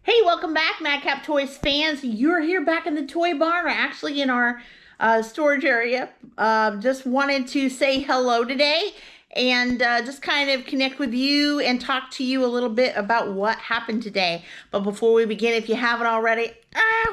Hey, welcome back, Madcap Toys fans. You're here back in the toy barn, or actually in our storage area. Just wanted to say hello today and just kind of connect with you and talk to you a little bit about what happened today. But before we begin, if you haven't already,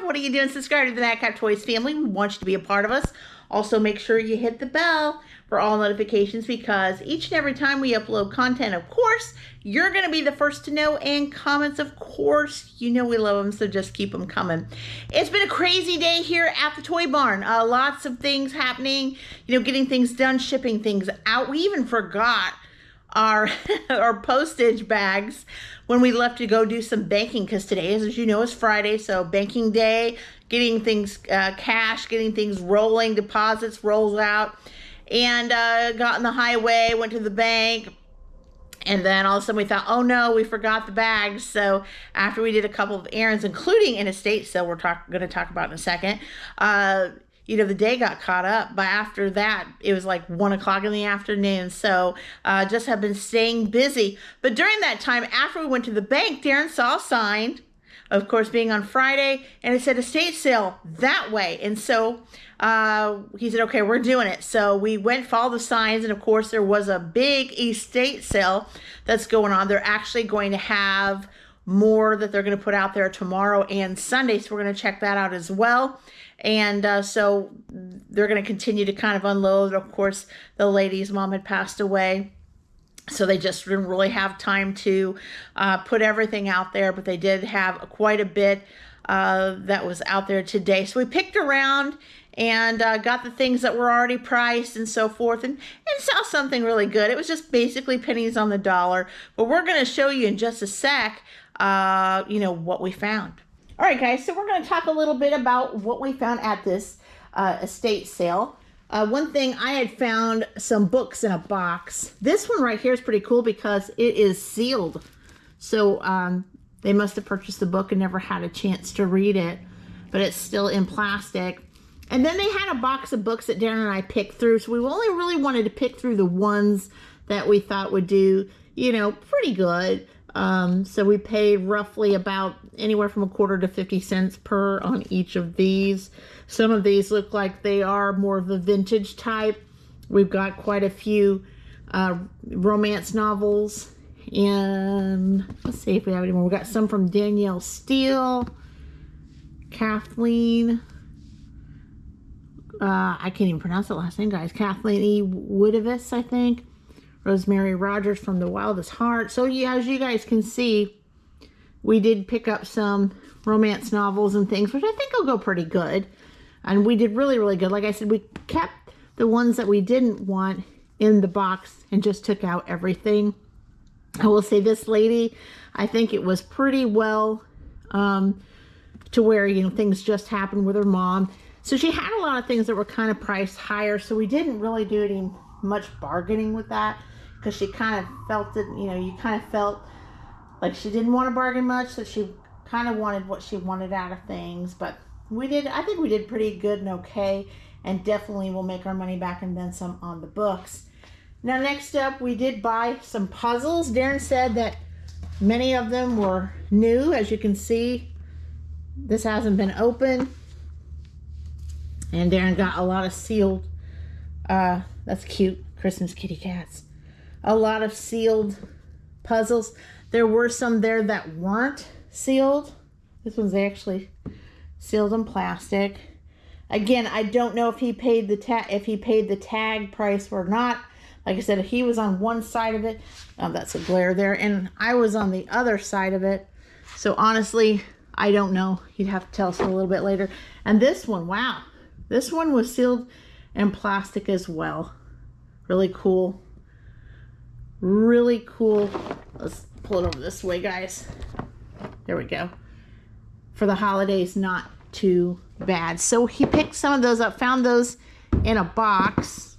what are you doing? Subscribe to the Madcap Toys family. We want you to be a part of us. Also, make sure you hit the bell for all notifications, because each and every time we upload content, of course, you're going to be the first to know, and comments, of course, you know we love them, so just keep them coming. It's been a crazy day here at the toy barn. Lots of things happening, getting things done, shipping things out. We even forgot our our postage bags when we left to go do some banking, because today, as you know, is Friday, so banking day, getting things cash, getting things rolling, deposits rolls out, and got on the highway, went to the bank, and then all of a sudden we thought, oh no, we forgot the bags. So after we did a couple of errands, including an estate sale we're going to talk about in a second, the day got caught up. But after that, it was like 1 o'clock in the afternoon. So just have been staying busy. But during that time, after we went to the bank, Daren saw a sign, of course, being on Friday, and it said estate sale that way. And so he said, okay, we're doing it. So we went, followed the signs, and of course there was a big estate sale that's going on. They're actually going to have more that they're going to put out there tomorrow and Sunday, so we're going to check that out as well. And so they're going to continue to kind of unload. Of course, the lady's mom had passed away, so they just didn't really have time to put everything out there, but they did have quite a bit that was out there today. So we picked around and got the things that were already priced and so forth, and saw something really good. It was just basically pennies on the dollar, but we're going to show you in just a sec, what we found. All right, guys, so we're going to talk a little bit about what we found at this estate sale. One thing, I had found some books in a box. This one right here is pretty cool because it is sealed. So they must have purchased the book and never had a chance to read it, but it's still in plastic. And then they had a box of books that Daren and I picked through. So we only really wanted to pick through the ones that we thought would do, pretty good. So we paid roughly about anywhere from a quarter to 50 cents per on each of these. Some of these look like they are more of the vintage type. We've got quite a few romance novels. And let's see if we have any more. We've got some from Danielle Steele, Kathleen. I can't even pronounce the last name, guys. Kathleen E. Woodivus, I think. Rosemary Rogers from The Wildest Heart. So yeah, as you guys can see, we did pick up some romance novels and things, which I think will go pretty good. And we did really, really good. Like I said, we kept the ones that we didn't want in the box and just took out everything. I will say this lady, I think it was pretty well to where, things just happened with her mom. So she had a lot of things that were kind of priced higher. So we didn't really do any much bargaining with that, because she kind of felt it, you kind of felt like she didn't want to bargain much, so she kind of wanted what she wanted out of things. But I think we did pretty good and okay, and definitely will make our money back and then some on the books. Now, next up, we did buy some puzzles. Daren said that many of them were new. As you can see, this hasn't been opened, and Daren got a lot of sealed, that's cute, Christmas kitty cats. A lot of sealed puzzles. There were some there that weren't sealed. This one's actually sealed in plastic. Again, I don't know if he paid the tag price or not. Like I said, he was on one side of it. Oh, that's a glare there. And I was on the other side of it. So honestly, I don't know. He'd have to tell us a little bit later. And this one, wow. This one was sealed in plastic as well. Really cool. Really cool. Let's pull it over this way, guys. There we go. For the holidays, not too bad. So he picked some of those up, found those in a box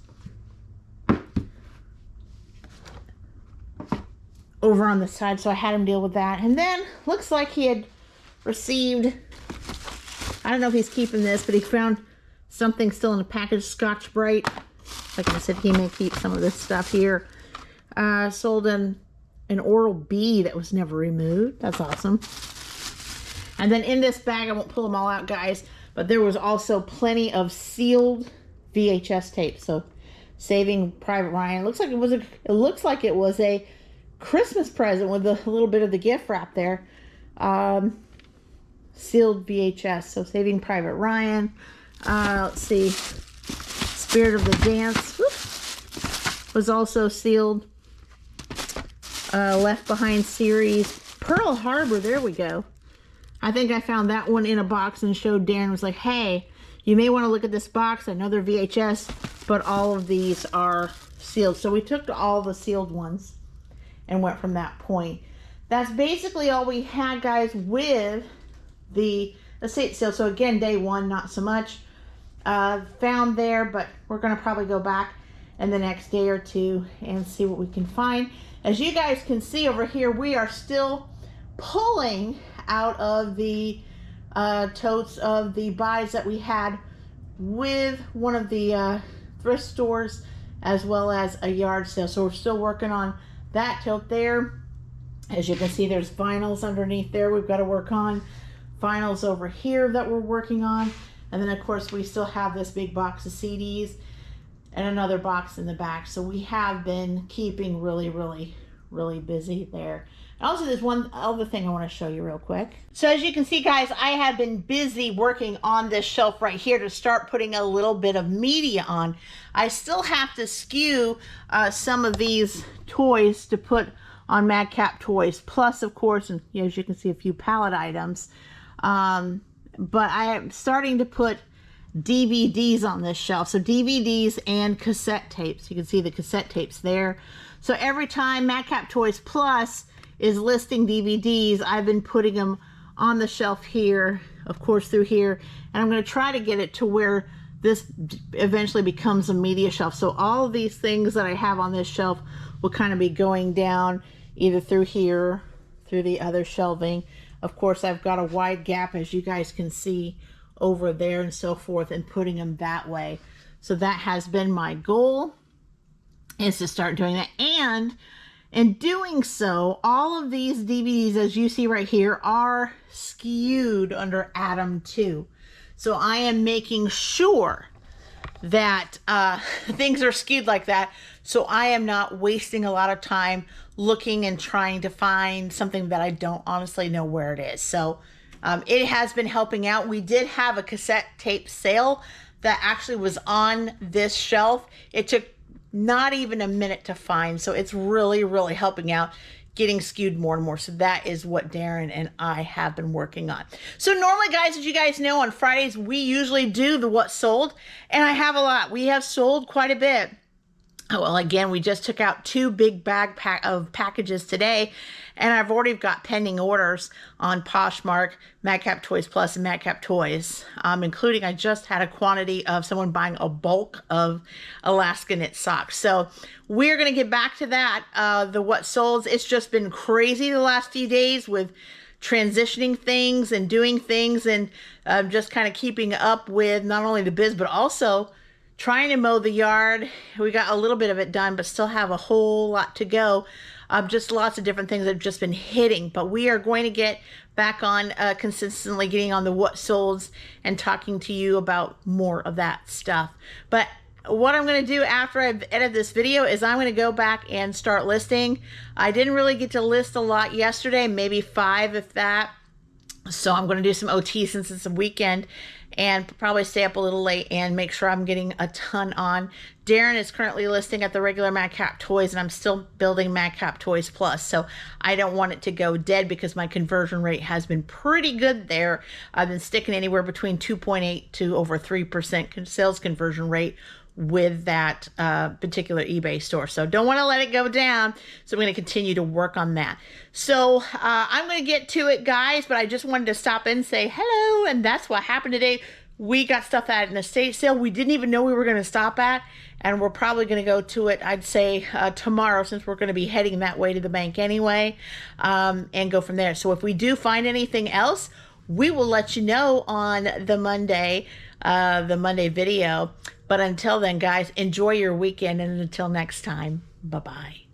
over on the side, so I had him deal with that. And then looks like he had received, I don't know if he's keeping this, but he found something still in a package, Scotch-Brite. Like I said, he may keep some of this stuff here. Sold an oral bead that was never removed. That's awesome. And then in this bag, I won't pull them all out, guys, but there was also plenty of sealed VHS tape. So Saving Private Ryan. Looks like it looks like it was a Christmas present with a little bit of the gift wrap there. Sealed VHS. So Saving Private Ryan. Let's see. Spirit of the Dance. Whoop, was also sealed. Left Behind series. Pearl Harbor. There we go. I think I found that one in a box and showed Daren. Was like, hey, you may want to look at this box. I know they're VHS, but all of these are sealed. So we took all the sealed ones and went from that point. That's basically all we had, guys, with the estate sale. So again, day one, not so much found there, but we're going to probably go back in the next day or two and see what we can find. As you guys can see over here, we are still pulling out of the totes of the buys that we had with one of the thrift stores as well as a yard sale. So we're still working on that tote there. As you can see, there's vinyls underneath there we've got to work on. Vinyls over here that we're working on. And then of course we still have this big box of CDs and another box in the back. So we have been keeping really busy there. Also, there's one other thing I want to show you real quick. So as you can see, guys, I have been busy working on this shelf right here to start putting a little bit of media on. I still have to skew some of these toys to put on Madcap Toys. Plus, of course, and as you can see, a few palette items. But I am starting to put DVDs on this shelf. So DVDs and cassette tapes. You can see the cassette tapes there. So every time Madcap Toys Plus is listing DVDs, I've been putting them on the shelf here, of course through here, and I'm going to try to get it to where this eventually becomes a media shelf. So all of these things that I have on this shelf will kind of be going down either through here, through the other shelving. Of course, I've got a wide gap, as you guys can see, over there and so forth, and putting them that way. So that has been my goal, is to start doing that. And in doing so, all of these DVDs, as you see right here, are skewed under Adam 2. So I am making sure that things are skewed like that, so I am not wasting a lot of time looking and trying to find something that I don't honestly know where it is. So it has been helping out. We did have a cassette tape sale that actually was on this shelf. It took not even a minute to find, so it's really helping out, getting skewed more and more. So that is what Daren and I have been working on. So normally, guys, as you guys know, on Fridays we usually do the what sold, and I have a lot. We have sold quite a bit. Oh, well, again, we just took out 2 big packages today, and I've already got pending orders on Poshmark, Madcap Toys Plus, and Madcap Toys, including I just had a quantity of someone buying a bulk of Alaska knit socks. So we're going to get back to that, the what solds. It's just been crazy the last few days with transitioning things and doing things, and just kind of keeping up with not only the biz, but also trying to mow the yard. We got a little bit of it done, but still have a whole lot to go. Just lots of different things that have just been hitting. But we are going to get back on consistently getting on the what solds and talking to you about more of that stuff. But what I'm going to do after I've edited this video is I'm going to go back and start listing. I didn't really get to list a lot yesterday, maybe 5 if that. So I'm going to do some OT since it's a weekend, and probably stay up a little late and make sure I'm getting a ton on. Daren is currently listing at the regular Madcap Toys, and I'm still building Madcap Toys Plus. So I don't want it to go dead because my conversion rate has been pretty good there. I've been sticking anywhere between 2.8 to over 3% sales conversion rate with that particular eBay store. So don't want to let it go down. So I'm going to continue to work on that. So I'm going to get to it, guys, but I just wanted to stop in and say hello. And that's what happened today. We got stuff at an estate sale we didn't even know we were going to stop at. And we're probably going to go to it, I'd say, tomorrow, since we're going to be heading that way to the bank anyway, and go from there. So if we do find anything else, we will let you know on the Monday video. But until then, guys, enjoy your weekend, and until next time, bye-bye.